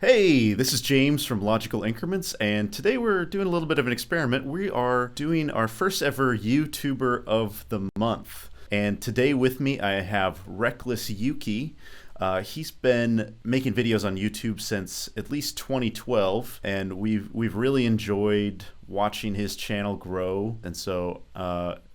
Hey, this is James from Logical Increments, and today we're doing a little bit of an experiment. We are doing our first ever YouTuber of the month. And today with me I have Reckless Yuki. He's been making videos on YouTube since at least 2012, and we've really enjoyed watching his channel grow. And so,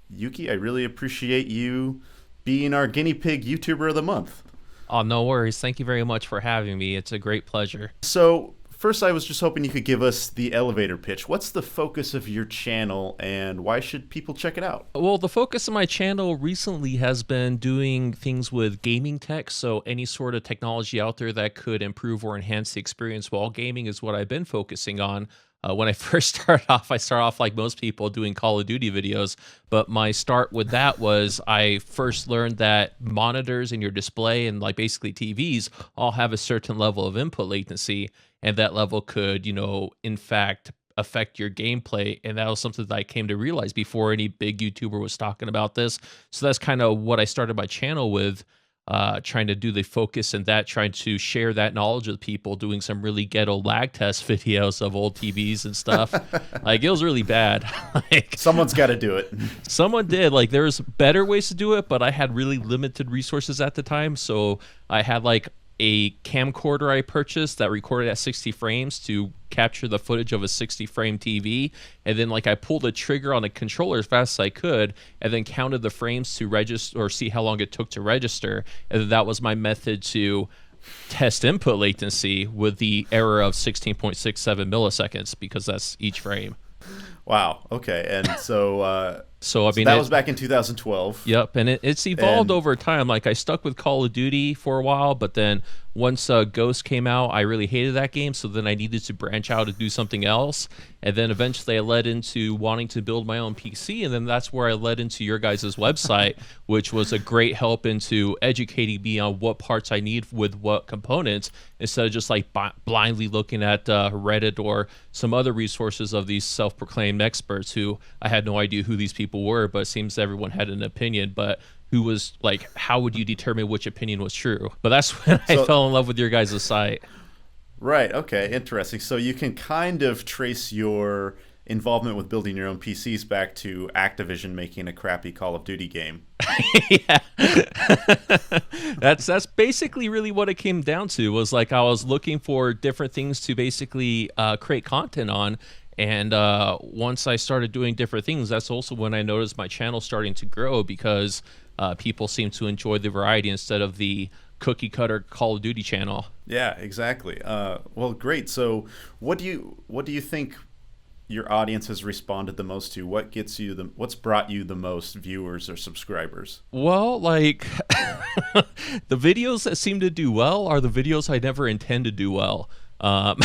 Yuki, I really appreciate you being our guinea pig YouTuber of the month. Oh, no worries. Thank you very much for having me. It's a great pleasure. So, first, I was just hoping you could give us the elevator pitch. What's the focus of your channel, and why should people check it out? Well, the focus of my channel recently has been doing things with gaming tech. So any sort of technology out there that could improve or enhance the experience while gaming is what I've been focusing on. When I first I started off like most people doing Call of Duty videos. But my start with that was I first learned that monitors in your display and like basically TVs all have a certain level of input latency. And that level could, in fact, affect your gameplay. And that was something that I came to realize before any big YouTuber was talking about this. So that's kind of what I started my channel with. Trying to do the focus and that, trying to share that knowledge with people, doing some really ghetto lag test videos of old TVs and stuff. Like, it was really bad. Like, Someone's got to do it. someone did. Like, there's better ways to do it, but I had really limited resources at the time. So I had like a camcorder I purchased that recorded at 60 frames to capture the footage of a 60 frame TV, and then like I pulled the trigger on the controller as fast as I could and then counted the frames to register or see how long it took to register, and then that was my method to test input latency with the error of 16.67 milliseconds, because that's each frame. Wow. Okay. And so, So I mean, that was back in 2012. yep, and it's evolved And over time. Like, I stuck with Call of Duty for a while, but then once Ghost came out, I really hated that game. So then I needed to branch out and do something else. And then eventually I led into wanting to build my own PC, and then that's where I led into your guys' website, which was a great help into educating me on what parts I need with what components, instead of just like blindly looking at Reddit or some other resources of these self-proclaimed experts who I had no idea who these people were, but it seems everyone had an opinion. But who was like, how would you determine which opinion was true? But that's when I fell in love with your guys' site. right. Okay. Interesting. So you can kind of trace your involvement with building your own PCs back to Activision making a crappy Call of Duty game. Yeah. That's basically really what it came down to. Was like, I was looking for different things to basically create content on. And once I started doing different things, that's also when I noticed my channel starting to grow, because people seem to enjoy the variety instead of the cookie cutter Call of Duty channel. Yeah. Exactly. Well, great. So, what do you think your audience has responded the most to? What's brought you the most viewers or subscribers? Well, like, the videos that seem to do well are the videos I never intend to do well. Um,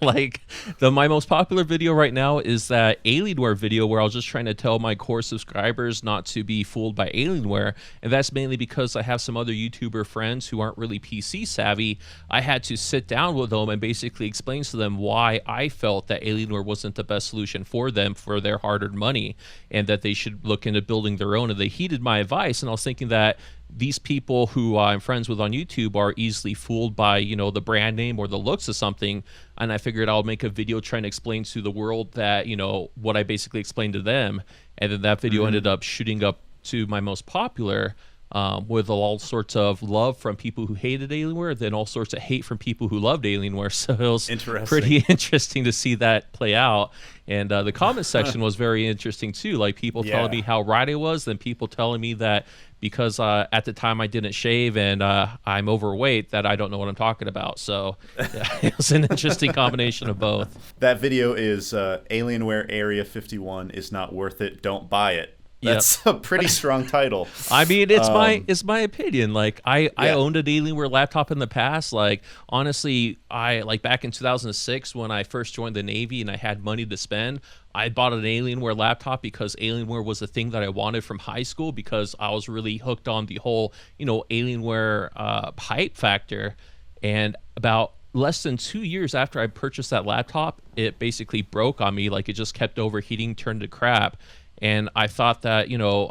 like, my most popular video right now is that Alienware video where I was just trying to tell my core subscribers not to be fooled by Alienware, and that's mainly because I have some other YouTuber friends who aren't really PC savvy. I had to sit down with them and basically explain to them why I felt that Alienware wasn't the best solution for them for their hard-earned money, and that they should look into building their own. And they heeded my advice, and I was thinking that these people who I'm friends with on YouTube are easily fooled by, the brand name or the looks of something. And I figured I'll make a video trying to explain to the world that, what I basically explained to them. And then that video ended up shooting up to my most popular, with all sorts of love from people who hated Alienware, then all sorts of hate from people who loved Alienware. So it was pretty interesting to see that play out. And the comment section was very interesting too. Like, people telling me how right I was, then people telling me that because at the time I didn't shave and I'm overweight, that I don't know what I'm talking about. So yeah, it was an interesting combination of both. That video is Alienware Area 51 is not worth it. Don't buy it. That's a pretty strong title. I mean, it's my opinion. Like, I owned an Alienware laptop in the past. Like, honestly, I like back in 2006 when I first joined the Navy and I had money to spend, I bought an Alienware laptop because Alienware was a thing that I wanted from high school, because I was really hooked on the whole, Alienware hype factor. And about less than 2 years after I purchased that laptop, it basically broke on me. Like, it just kept overheating, turned to crap. And I thought that,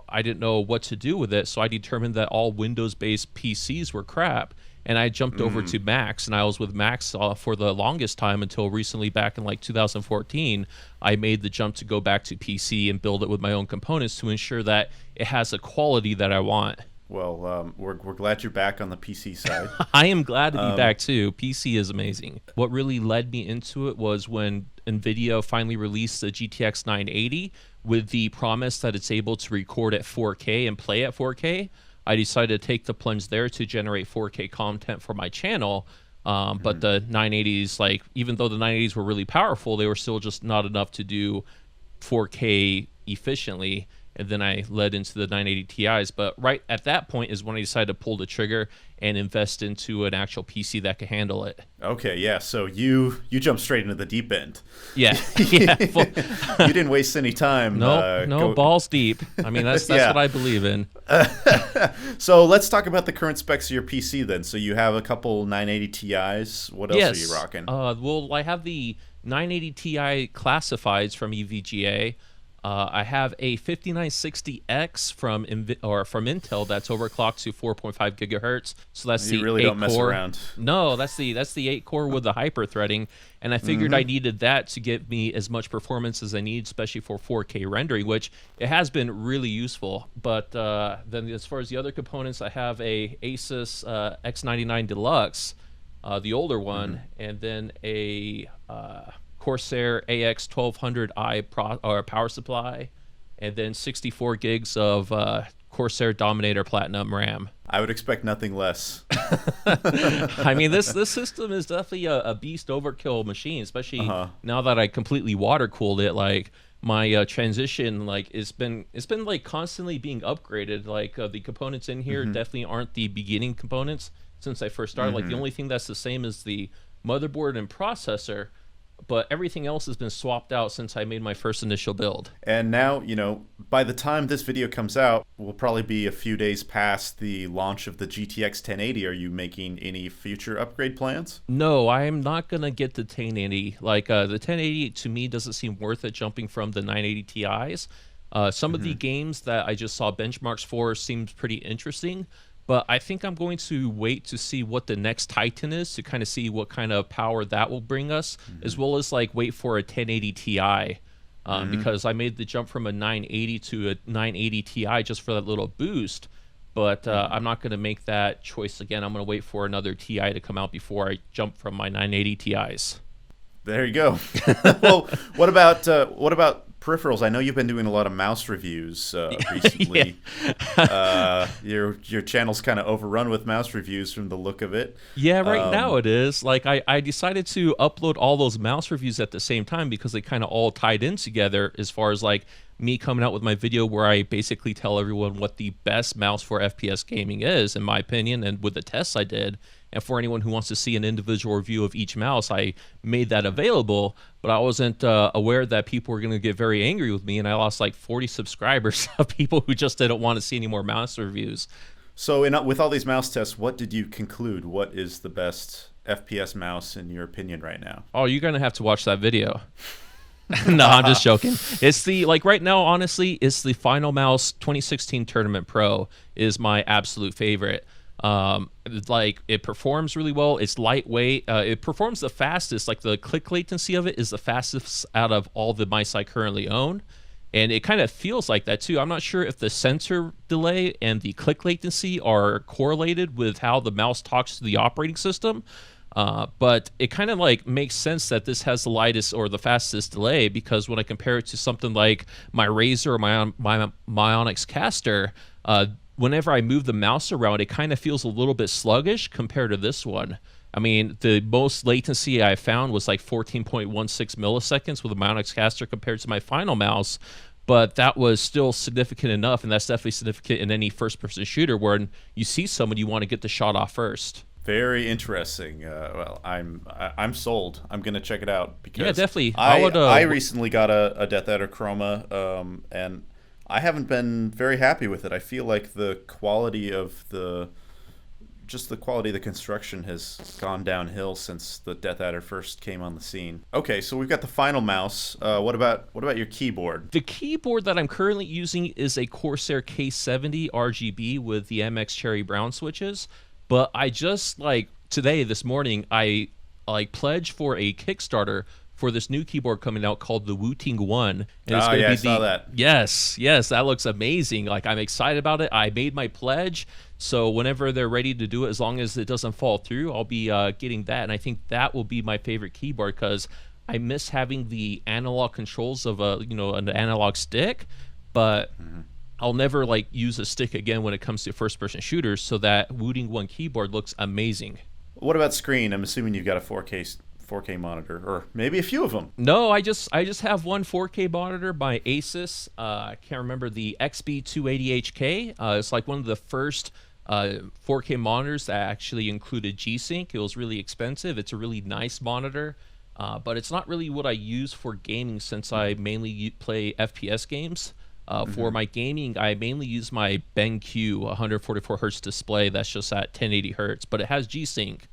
I didn't know what to do with it. So I determined that all Windows-based PCs were crap. And I jumped over to Macs, and I was with Macs for the longest time until recently, back in like 2014. I made the jump to go back to PC and build it with my own components to ensure that it has the quality that I want. Well, we're glad you're back on the PC side. I am glad to be back too. PC is amazing. What really led me into it was when NVIDIA finally released the GTX 980 with the promise that it's able to record at 4K and play at 4K. I decided to take the plunge there to generate 4K content for my channel. But the 980s, like, even though the 980s were really powerful, they were still just not enough to do 4K efficiently. And then I led into the 980 Ti's. But right at that point is when I decided to pull the trigger and invest into an actual PC that could handle it. Okay, yeah. So you jumped straight into the deep end. Yeah, yeah. You didn't waste any time. No, balls deep. I mean, that's Yeah. what I believe in. So let's talk about the current specs of your PC then. So you have a couple 980 Ti's. What else are you rocking? Well, I have the 980 Ti classifieds from EVGA. I have a 5960X from Intel that's overclocked to 4.5 gigahertz. So that's You the really 8 don't mess core. around. No, that's the 8 core with the hyper threading, and I figured I needed that to give me as much performance as I need, especially for 4K rendering, which it has been really useful. But then as far as the other components, I have a Asus X99 Deluxe, the older one, and then a Corsair AX1200i power supply, and then 64 gigs of Corsair Dominator Platinum RAM. I would expect nothing less. I mean, this system is definitely a beast overkill machine, especially now that I completely water cooled it. Like, my transition, like, it's been like constantly being upgraded. Like, the components in here definitely aren't the beginning components since I first started. Like, the only thing that's the same is the motherboard and processor, but everything else has been swapped out since I made my first initial build. And now, by the time this video comes out, we'll probably be a few days past the launch of the GTX 1080. Are you making any future upgrade plans? No, I'm not going to get the 1080. Like, the 1080 to me doesn't seem worth it jumping from the 980 Ti's. Some of the games that I just saw benchmarks for seems pretty interesting. But I think I'm going to wait to see what the next Titan is to kind of see what kind of power that will bring us, as well as like wait for a 1080 Ti, because I made the jump from a 980 to a 980 Ti just for that little boost. But I'm not going to make that choice again. I'm going to wait for another Ti to come out before I jump from my 980 Ti's. There you go. Well, what about peripherals? I know you've been doing a lot of mouse reviews recently. Your channel's kind of overrun with mouse reviews from the look of it. Yeah, right now it is. Like, I decided to upload all those mouse reviews at the same time because they kind of all tied in together, as far as like me coming out with my video where I basically tell everyone what the best mouse for FPS gaming is, in my opinion, and with the tests I did. And for anyone who wants to see an individual review of each mouse, I made that available, but I wasn't aware that people were going to get very angry with me, and I lost like 40 subscribers of people who just didn't want to see any more mouse reviews. So with all these mouse tests, what did you conclude? What is the best FPS mouse in your opinion right now? Oh, you're going to have to watch that video. No, I'm just joking. It's right now, honestly, it's the Final Mouse 2016 Tournament Pro is my absolute favorite. Like, it performs really well. It's lightweight. It performs the fastest. Like, the click latency of it is the fastest out of all the mice I currently own. And it kind of feels like that too. I'm not sure if the sensor delay and the click latency are correlated with how the mouse talks to the operating system. But it kind of like makes sense that this has the lightest or the fastest delay, because when I compare it to something like my Razer or my Onyx Caster, whenever I move the mouse around, it kind of feels a little bit sluggish compared to this one. I mean, the most latency I found was like 14.16 milliseconds with the Onyx Caster compared to my Final Mouse, but that was still significant enough, and that's definitely significant in any first-person shooter where you see someone, you want to get the shot off first. Very interesting. Well, I'm sold. I'm gonna check it out because yeah, definitely. I recently got a Death Adder Chroma, and I haven't been very happy with it. I feel like the quality of the just the quality of the construction has gone downhill since the Death Adder first came on the scene. Okay, so we've got the final mouse. What about your keyboard? The keyboard that I'm currently using is a Corsair K70 RGB with the MX Cherry Brown switches. But I just this morning, I pledged for a Kickstarter for this new keyboard coming out called the Wooting One. And it's I saw that. Yes, that looks amazing. Like, I'm excited about it. I made my pledge, so whenever they're ready to do it, as long as it doesn't fall through, I'll be getting that. And I think that will be my favorite keyboard because I miss having the analog controls of an analog stick, but I'll never use a stick again when it comes to first-person shooters. So that Wooting One keyboard looks amazing. What about screen? I'm assuming you've got a 4K monitor, or maybe a few of them. No, I just have one 4K monitor by Asus. I can't remember, the XB280HK. It's one of the first 4K monitors that actually included G-Sync. It was really expensive. It's a really nice monitor, but it's not really what I use for gaming since I mainly play FPS games. For my gaming, I mainly use my BenQ 144 Hz display that's just at 1080 Hz, but it has G-Sync.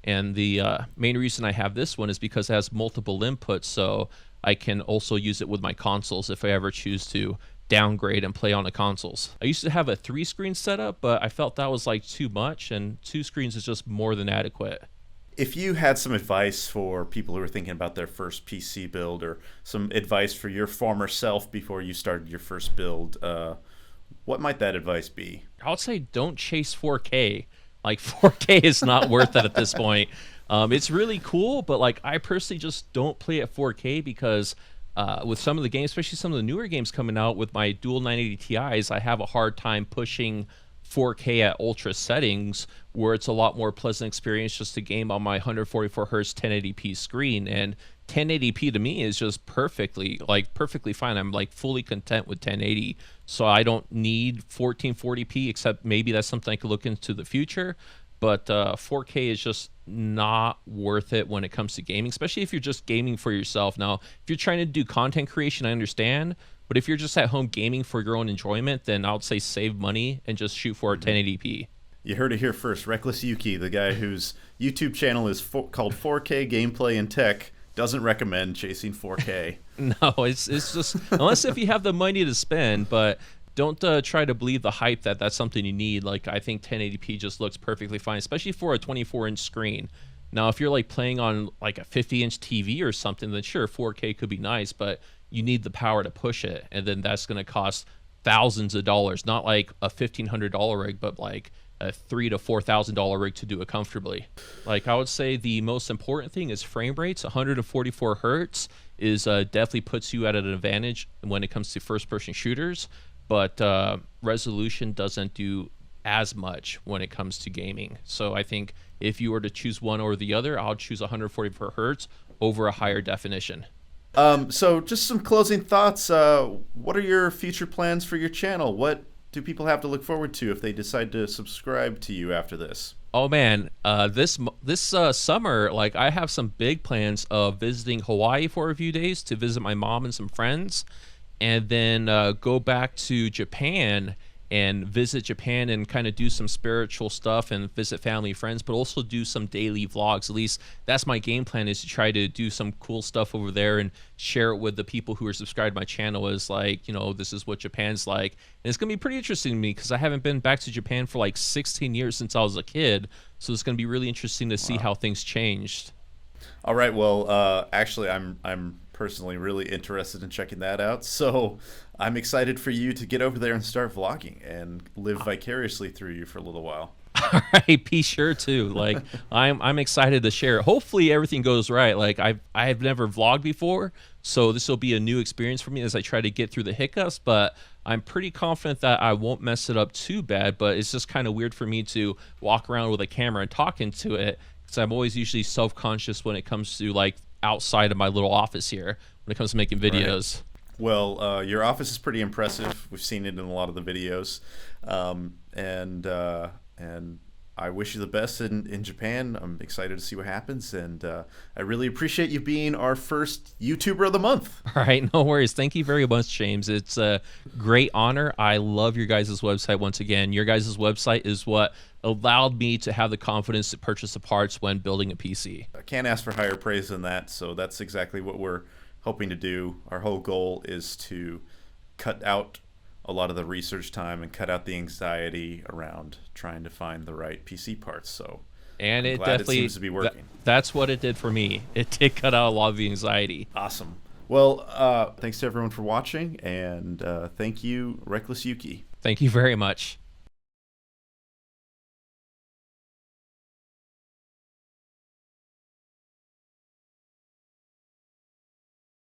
And the main reason I have this one is because it has multiple inputs, so I can also use it with my consoles if I ever choose to downgrade and play on the consoles. I used to have a 3-screen setup, but I felt that was too much, and 2 screens is just more than adequate. If you had some advice for people who are thinking about their first PC build, or some advice for your former self before you started your first build, what might that advice be? I would say don't chase 4K. 4K is not worth it at this point. It's really cool, but I personally just don't play at 4K because with some of the games, especially some of the newer games coming out with my dual 980 Ti's, I have a hard time pushing 4K at ultra settings, where it's a lot more pleasant experience just to game on my 144 Hz 1080p screen. And 1080p to me is just perfectly fine. I'm fully content with 1080, so I don't need 1440p, except maybe that's something I could look into the future. But 4K is just not worth it when it comes to gaming, especially if you're just gaming for yourself. Now, if you're trying to do content creation, I understand, but if you're just at home gaming for your own enjoyment, then I would say save money and just shoot for 1080p. You heard it here first. Reckless Yuki, the guy whose YouTube channel is called 4K Gameplay and Tech, doesn't recommend chasing 4K. No, it's just, unless if you have the money to spend, but don't try to believe the hype that that's something you need. I think 1080p just looks perfectly fine, especially for a 24-inch screen. Now, if you're playing on a 50-inch TV or something, then sure, 4K could be nice, but you need the power to push it, and then that's going to cost thousands of dollars. Not a $1,500 rig, but a $3,000 to $4,000 rig to do it comfortably. I would say the most important thing is frame rates. 144 hertz is definitely puts you at an advantage when it comes to first-person shooters, but resolution doesn't do as much when it comes to gaming. So I think if you were to choose one or the other, I'll choose 144 hertz over a higher definition. So just some closing thoughts. What are your future plans for your channel? What do people have to look forward to if they decide to subscribe to you after this? Oh man, this summer, I have some big plans of visiting Hawaii for a few days to visit my mom and some friends, and then go back to Japan and visit Japan and kind of do some spiritual stuff and visit family and friends, but also do some daily vlogs. At least that's my game plan, is to try to do some cool stuff over there and share it with the people who are subscribed to my channel, as this is what Japan's like. And it's going to be pretty interesting to me because I haven't been back to Japan for 16 years since I was a kid. So it's going to be really interesting to see how things changed. All right. Well, actually, I'm personally really interested in checking that out. So I'm excited for you to get over there and start vlogging and live vicariously through you for a little while. All right, be sure to. I'm excited to share it. Hopefully everything goes right. I've never vlogged before, so this will be a new experience for me as I try to get through the hiccups, but I'm pretty confident that I won't mess it up too bad. But it's just kind of weird for me to walk around with a camera and talk into it, because I'm always usually self-conscious when it comes to outside of my little office here when it comes to making videos. Right. Well, your office is pretty impressive. We've seen it in a lot of the videos, and I wish you the best in Japan. I'm excited to see what happens, and I really appreciate you being our first YouTuber of the month. All right, no worries. Thank you very much, James. It's a great honor. I love your guys' website once again. Your guys' website is what allowed me to have the confidence to purchase the parts when building a PC. I can't ask for higher praise than that, so that's exactly what we're hoping to do. Our whole goal is to cut out a lot of the research time and cut out the anxiety around trying to find the right PC parts. So, And I'm it glad definitely it seems to be working. that's what it did for me. It did cut out a lot of the anxiety. Awesome. Well, thanks to everyone for watching, and thank you, Reckless Yuki. Thank you very much.